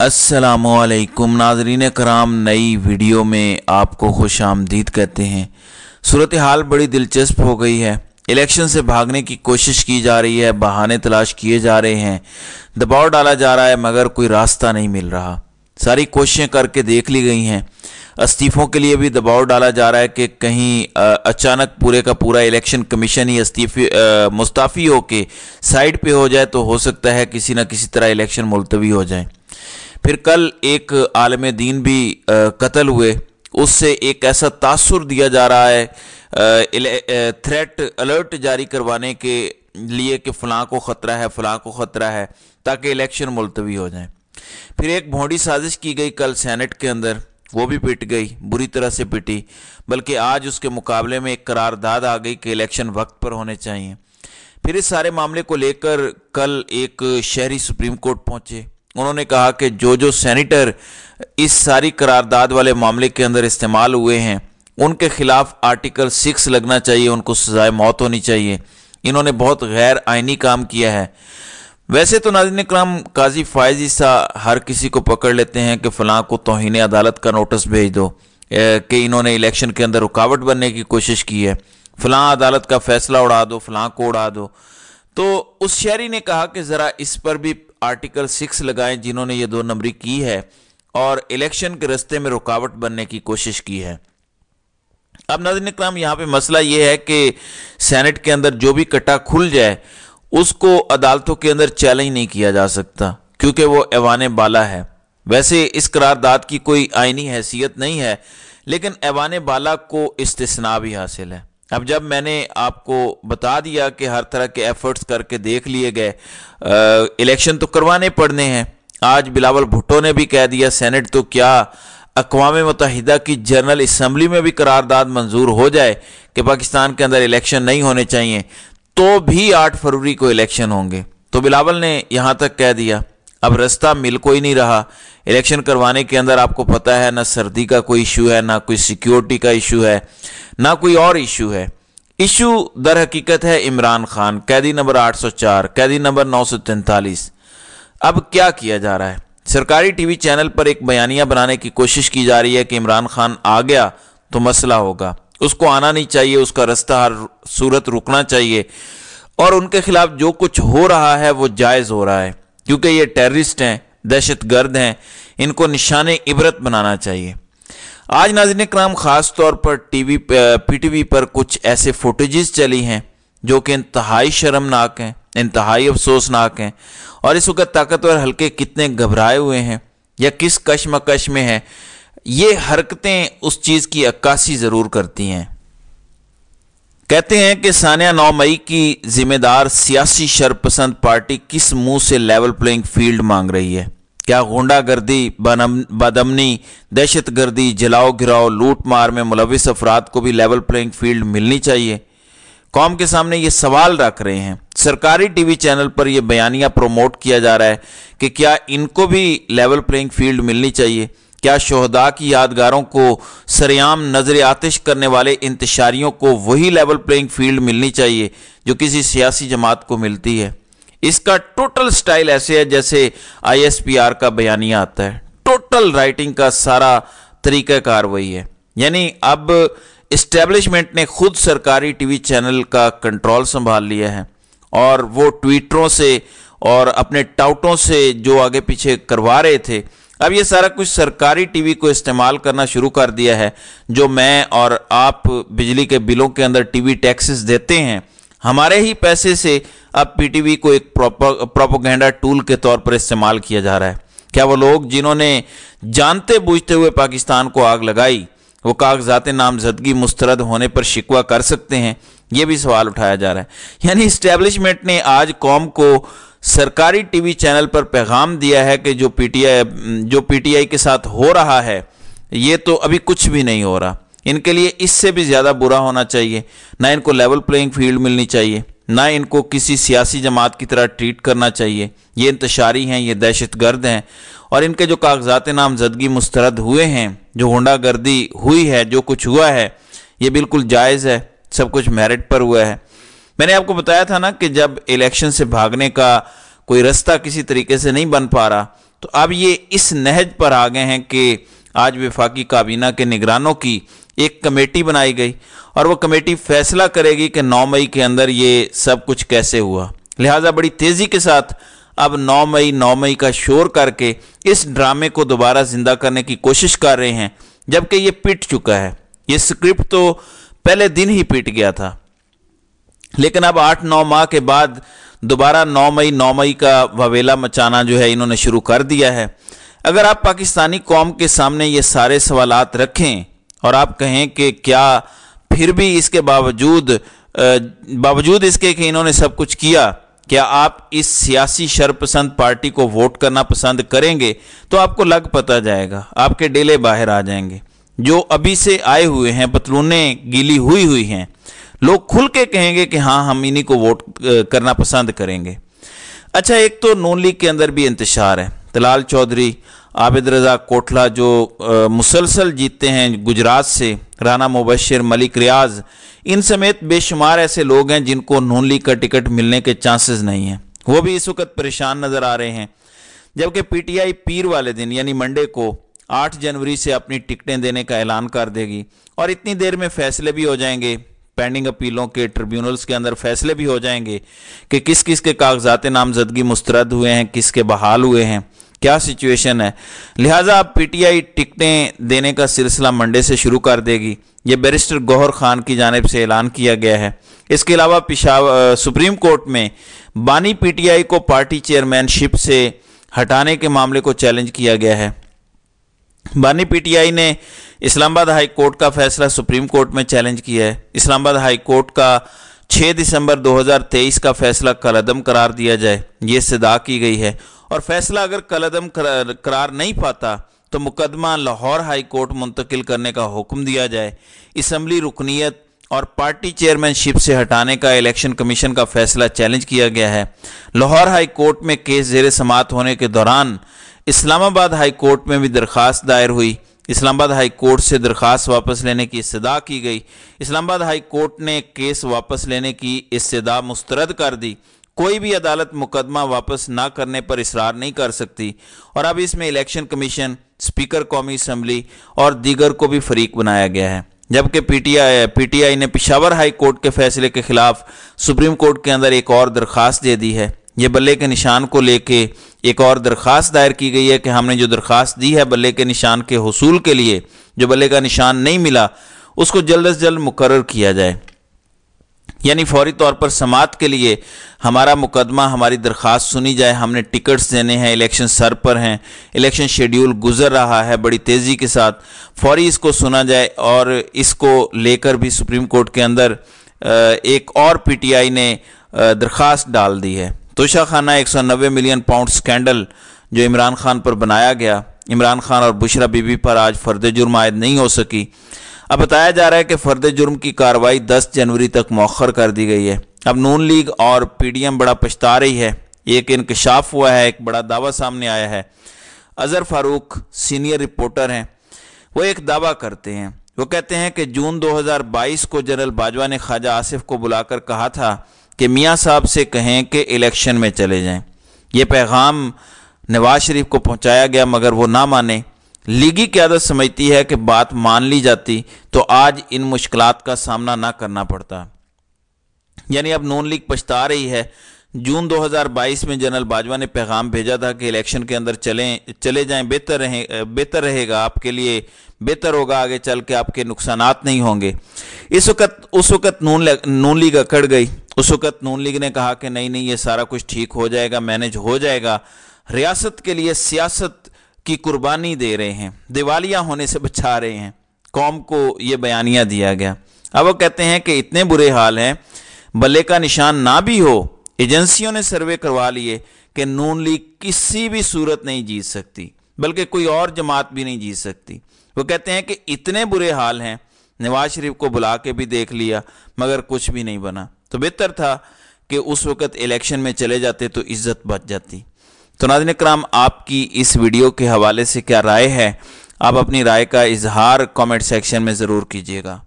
अस्सलामुअलैकुम नाज़रीन कराम, नई वीडियो में आपको खुश आमदीद कहते हैं। सूरत हाल बड़ी दिलचस्प हो गई है। इलेक्शन से भागने की कोशिश की जा रही है, बहाने तलाश किए जा रहे हैं, दबाव डाला जा रहा है, मगर कोई रास्ता नहीं मिल रहा। सारी कोशिशें करके देख ली गई हैं। इस्तीफ़ों के लिए भी दबाव डाला जा रहा है कि कहीं अचानक पूरे का पूरा इलेक्शन कमीशन ही मुस्तफ़ी हो के साइड पे हो जाए तो हो सकता है किसी न किसी तरह इलेक्शन मुलतवी हो जाए। फिर कल एक आलिम दीन भी कत्ल हुए, उससे एक ऐसा तासुर दिया जा रहा है थ्रेट अलर्ट जारी करवाने के लिए कि फ़लाँ को ख़तरा है, फ़लाँ को ख़तरा है, ताकि इलेक्शन मुलतवी हो जाए। फिर एक भोंडी साजिश की गई कल सेनेट के अंदर, वो भी पिट गई, बुरी तरह से पिटी। बल्कि आज उसके मुकाबले में एक करारदाद आ गई कि इलेक्शन वक्त पर होने चाहिए। फिर इस सारे मामले को लेकर कल एक शहरी सुप्रीम कोर्ट पहुंचे। उन्होंने कहा कि जो सेनेटर इस सारी करारदाद वाले मामले के अंदर इस्तेमाल हुए हैं उनके खिलाफ आर्टिकल 6 लगना चाहिए, उनको सजाए मौत होनी चाहिए। इन्होंने बहुत गैर आइनी काम किया है। वैसे तो नाज़रीन इकराम, काजी फ़ाइज़ ईसा हर किसी को पकड़ लेते हैं कि फ़लाँ को तौहीन अदालत का नोटिस भेज दो कि इन्होंने इलेक्शन के अंदर रुकावट बनने की कोशिश की है, फ़लाँ अदालत का फ़ैसला उड़ा दो, फ़लाँ को उड़ा दो। तो उस शहरी ने कहा कि ज़रा इस पर भी आर्टिकल 6 लगाएं जिन्होंने ये 2 नंबरी की है और इलेक्शन के रास्ते में रुकावट बनने की कोशिश की है। अब नाज़रीन इकराम, यहाँ पे मसला ये है कि सेनेट के अंदर जो भी कट्टा खुल जाए उसको अदालतों के अंदर चैलेंज नहीं किया जा सकता, क्योंकि वो ऐवान बाला है। वैसे इस करारदाद की कोई आईनी हैसियत नहीं है, लेकिन ऐवान बाला को इस्तिस्ना भी हासिल है। अब जब मैंने आपको बता दिया कि हर तरह के एफर्ट्स करके देख लिए गए, इलेक्शन तो करवाने पड़ने हैं। आज बिलावल भुट्टो ने भी कह दिया सेनेट तो क्या अक़वाम मुत्तहिदा की जनरल असम्बली में भी करारदाद मंजूर हो जाए कि पाकिस्तान के अंदर इलेक्शन नहीं होने चाहिए तो भी 8 फरवरी को इलेक्शन होंगे। तो बिलावल ने यहाँ तक कह दिया। अब रास्ता मिल कोई नहीं रहा इलेक्शन करवाने के अंदर। आपको पता है ना सर्दी का कोई इशू है, ना कोई सिक्योरिटी का इशू है, ना कोई और इशू है। इशू दर हकीकत है इमरान खान, कैदी नंबर 804, कैदी नंबर 943। अब क्या किया जा रहा है? सरकारी टीवी चैनल पर एक बयानिया बनाने की कोशिश की जा रही है कि इमरान खान आ गया तो मसला होगा, उसको आना नहीं चाहिए, उसका रास्ता हर सूरत रुकना चाहिए, और उनके खिलाफ जो कुछ हो रहा है वो जायज़ हो रहा है, क्योंकि ये टेररिस्ट हैं, दहशत गर्द हैं, इनको निशाने इबरत बनाना चाहिए। आज नाज़रीन इकराम, ख़ास तौर पर पीटीवी पर कुछ ऐसे फुटेजेस चली हैं जो कि इंतहाई शर्मनाक हैं, इंतहाई अफसोसनाक हैं, और इस वक्त ताकतवर हल्के कितने घबराए हुए हैं या किस कशमकश में हैं, ये हरकतें उस चीज़ की अक्कासी ज़रूर करती हैं। कहते हैं कि सानिया 9 मई की जिम्मेदार सियासी शरपसंद पार्टी किस मुंह से लेवल प्लेइंग फील्ड मांग रही है? क्या गुंडागर्दी, बदअमनी, दहशत गर्दी, जलाओ गिराओ, लूट मार में मुलविस अफराद को भी लेवल प्लेइंग फील्ड मिलनी चाहिए? कौम के सामने ये सवाल रख रहे हैं। सरकारी टीवी चैनल पर यह बयानिया प्रोमोट किया जा रहा है कि क्या इनको भी लेवल प्लेइंग फील्ड मिलनी चाहिए? क्या शोहदा की यादगारों को सरेआम नजर आतिश करने वाले इंतशारियों को वही लेवल प्लेइंग फील्ड मिलनी चाहिए जो किसी सियासी जमात को मिलती है? इसका टोटल स्टाइल ऐसे है जैसे ISPR का बयानिया आता है। टोटल राइटिंग का सारा तरीक़ाकार वही है। यानी अब इस्टेब्लिशमेंट ने खुद सरकारी टीवी चैनल का कंट्रोल संभाल लिया है, और वो ट्वीटरों से और अपने टाउटों से जो आगे पीछे करवा रहे थे, अब ये सारा कुछ सरकारी टीवी को इस्तेमाल करना शुरू कर दिया है। जो मैं और आप बिजली के बिलों के अंदर टीवी टैक्सेस देते हैं, हमारे ही पैसे से अब पीटीवी को एक प्रोपेगेंडा टूल के तौर पर इस्तेमाल किया जा रहा है। क्या वो लोग जिन्होंने जानते बूझते हुए पाकिस्तान को आग लगाई, वो कागजात नामजदगी मुस्तरद होने पर शिकवा कर सकते हैं? ये भी सवाल उठाया जा रहा है। यानी इस्टेब्लिशमेंट ने आज कौम को सरकारी टीवी चैनल पर पैगाम दिया है कि जो पीटीआई के साथ हो रहा है ये तो अभी कुछ भी नहीं हो रहा, इनके लिए इससे भी ज़्यादा बुरा होना चाहिए। ना इनको लेवल प्लेइंग फील्ड मिलनी चाहिए, ना इनको किसी सियासी जमात की तरह ट्रीट करना चाहिए। ये इंतशारी हैं, ये दहशत गर्द हैं, और इनके जो कागजात नामजदगी मुस्तरद हुए हैं, जो गुंडागर्दी हुई है, जो कुछ हुआ है, ये बिल्कुल जायज़ है, सब कुछ मेरिट पर हुआ है। मैंने आपको बताया था ना कि जब इलेक्शन से भागने का कोई रास्ता किसी तरीके से नहीं बन पा रहा تو اب یہ اس نہج پر آ گئے ہیں کہ آج وفاقی کابینہ کے نگرانوں کی ایک کمیٹی بنائی گئی اور وہ کمیٹی فیصلہ کرے گی کہ 9 مئی کے اندر یہ سب کچھ کیسے ہوا۔ لہٰذا بڑی تیزی کے ساتھ اب 9 مئی کا شور کر کے اس ڈرامے کو دوبارہ زندہ کرنے کی کوشش کر رہے ہیں، جبکہ یہ پٹ چکا ہے۔ یہ سکرپٹ تو پہلے دن ہی پٹ گیا تھا، لیکن اب 8-9 ماہ کے بعد دوبارہ 9 مئی کا واویلا مچانا جو ہے انہوں نے شروع کر دیا ہے۔ اگر آپ پاکستانی قوم کے سامنے یہ سارے سوالات رکھیں اور آپ کہیں کہ کیا پھر بھی اس کے باوجود اس کے کہ انہوں نے سب کچھ کیا، کیا آپ اس سیاسی شرپسند پارٹی کو ووٹ کرنا پسند کریں گے، تو آپ کو لگ پتہ جائے گا، آپ کے ڈیلے باہر آ جائیں گے۔ جو ابھی سے آئے ہوئے ہیں، پتلونیں گیلی ہوئی ہیں، لوگ کھل کے کہیں گے کہ ہاں ہم انہی کو ووٹ کرنا پسند کریں گے۔ اچھا، ایک تو نون لیگ کے اندر بھی انتشار ہے۔ طلال چودھری، عابد رضا کوٹلہ جو مسلسل جیتتے ہیں گجرات سے، رانا مبشر، ملک ریاض، ان سمیت بے شمار ایسے لوگ ہیں جن کو نون لیگ کا ٹکٹ ملنے کے چانسز نہیں ہیں، وہ بھی اس وقت پریشان نظر آ رہے ہیں۔ جبکہ پی ٹی آئی پیر والے دن یعنی منڈے کو 8 جنوری سے اپنی ٹکٹیں دینے کا اعلان کر دے گی اور اتنی دیر میں فیصلے بھی ہو جائیں گے، پینڈنگ اپیلوں کے ٹریبیونلز کے اندر فیصلے بھی ہو جائیں گے کہ کس کس کے کاغذات نامزدگی مسترد ہوئے ہیں، کس کے بحال ہوئے ہیں، کیا سچویشن ہے۔ لہٰذا اب پی ٹی آئی ٹکٹیں دینے کا سلسلہ منڈے سے شروع کر دے گی، یہ بیرسٹر گوہر خان کی جانب سے اعلان کیا گیا ہے۔ اس کے علاوہ سپریم کورٹ میں بانی پی ٹی آئی کو پارٹی چیئرمین شپ سے ہٹانے کے معاملے کو چیلنج کیا گیا ہے۔ بانی پی ٹی آئی نے اسلام آباد ہائی کورٹ کا فیصلہ سپریم کورٹ میں چیلنج کیا ہے۔ اسلام آباد ہائی کورٹ کا 6 دسمبر 2023 کا فیصلہ کالعدم قرار دیا جائے، یہ استدعا کی گئی ہے، اور فیصلہ اگر کالعدم قرار نہیں پاتا تو مقدمہ لاہور ہائی کورٹ منتقل کرنے کا حکم دیا جائے۔ اسمبلی رکنیت اور پارٹی چیئرمین شپ سے ہٹانے کا الیکشن کمیشن کا فیصلہ چیلنج کیا گیا ہے۔ لاہور ہائی کورٹ میں کیس زیر سماعت ہونے کے دوران اسلام آباد ہائی کورٹ میں بھی درخواست دائر ہوئی۔ اسلام آباد ہائی کورٹ سے درخواست واپس لینے کی استدعا کی گئی۔ اسلام آباد ہائی کورٹ نے کیس واپس لینے کی استدعا مسترد کر دی۔ کوئی بھی عدالت مقدمہ واپس نہ کرنے پر اصرار نہیں کر سکتی، اور اب اس میں الیکشن کمیشن، اسپیکر قومی اسمبلی اور دیگر کو بھی فریق بنایا گیا ہے۔ جبکہ پی ٹی آئی نے پشاور ہائی کورٹ کے فیصلے کے خلاف سپریم کورٹ کے اندر ایک اور درخواست دے دی ہے۔ یہ بلے کے نشان کو لے کے ایک اور درخواست دائر کی گئی ہے کہ ہم نے جو درخواست دی ہے بلے کے نشان کے حصول کے لیے، جو بلے کا نشان نہیں ملا اس کو جلد از جلد مقرر کیا جائے، یعنی فوری طور پر سماعت کے لیے ہمارا مقدمہ، ہماری درخواست سنی جائے۔ ہم نے ٹکٹس دینے ہیں، الیکشن سر پر ہیں، الیکشن شیڈیول گزر رہا ہے، بڑی تیزی کے ساتھ فوری اس کو سنا جائے، اور اس کو لے کر بھی سپریم کورٹ کے اندر ایک اور پی ٹی آئی نے درخواست ڈال دی ہے۔ توشہ خانہ 190 ملین پاؤنڈ سکینڈل جو عمران خان پر بنایا گیا، عمران خان اور بشرا بی بی پر آج فرد جرم عائد نہیں ہو سکی۔ اب بتایا جا رہا ہے کہ فرد جرم کی کارروائی 10 جنوری تک مؤخر کر دی گئی ہے۔ اب نون لیگ اور پی ڈی ایم بڑا پچھتا رہی ہے۔ ایک انکشاف ہوا ہے، ایک بڑا دعویٰ سامنے آیا ہے۔ اظہر فاروق سینئر رپورٹر ہیں، وہ ایک دعویٰ کرتے ہیں، وہ کہتے ہیں کہ جون 2022 کو جنرل باجوہ نے خواجہ آصف کو بلا کر کہا تھا کہ میاں صاحب سے کہیں کہ الیکشن میں چلے جائیں۔ یہ پیغام نواز شریف کو پہنچایا گیا مگر وہ نہ مانے۔ لیگی قیادت سمجھتی ہے کہ بات مان لی جاتی تو آج ان مشکلات کا سامنا نہ کرنا پڑتا۔ یعنی اب نون لیگ پچھتا رہی ہے۔ جون 2022 میں جنرل باجوہ نے پیغام بھیجا تھا کہ الیکشن کے اندر چلے جائیں، بہتر رہے گا، آپ کے لیے بہتر ہوگا، آگے چل کے آپ کے نقصانات نہیں ہوں گے۔ اس وقت نون لیگ اکڑ گئی۔ اس وقت نون لیگ نے کہا کہ نہیں یہ سارا کچھ ٹھیک ہو جائے گا، مینج ہو جائے گا، ریاست کے لیے سیاست کی قربانی دے رہے ہیں، دیوالیہ ہونے سے بچا رہے ہیں، قوم کو یہ بیانیہ دیا گیا۔ اب وہ کہتے ہیں کہ اتنے برے حال ہیں، بلے کا نشان نہ بھی ہو، ایجنسیوں نے سروے کروا لیے کہ نون لیگ کسی بھی صورت نہیں جیت سکتی، بلکہ کوئی اور جماعت بھی نہیں جیت سکتی۔ وہ کہتے ہیں کہ اتنے برے حال ہیں، نواز شریف کو بلا کے بھی دیکھ لیا مگر کچھ بھی نہیں بنا، تو بہتر تھا کہ اس وقت الیکشن میں چلے جاتے تو عزت بچ جاتی۔ تو ناظرین کرام، آپ کی اس ویڈیو کے حوالے سے کیا رائے ہے؟ آپ اپنی رائے کا اظہار کامنٹ سیکشن میں ضرور کیجیے گا۔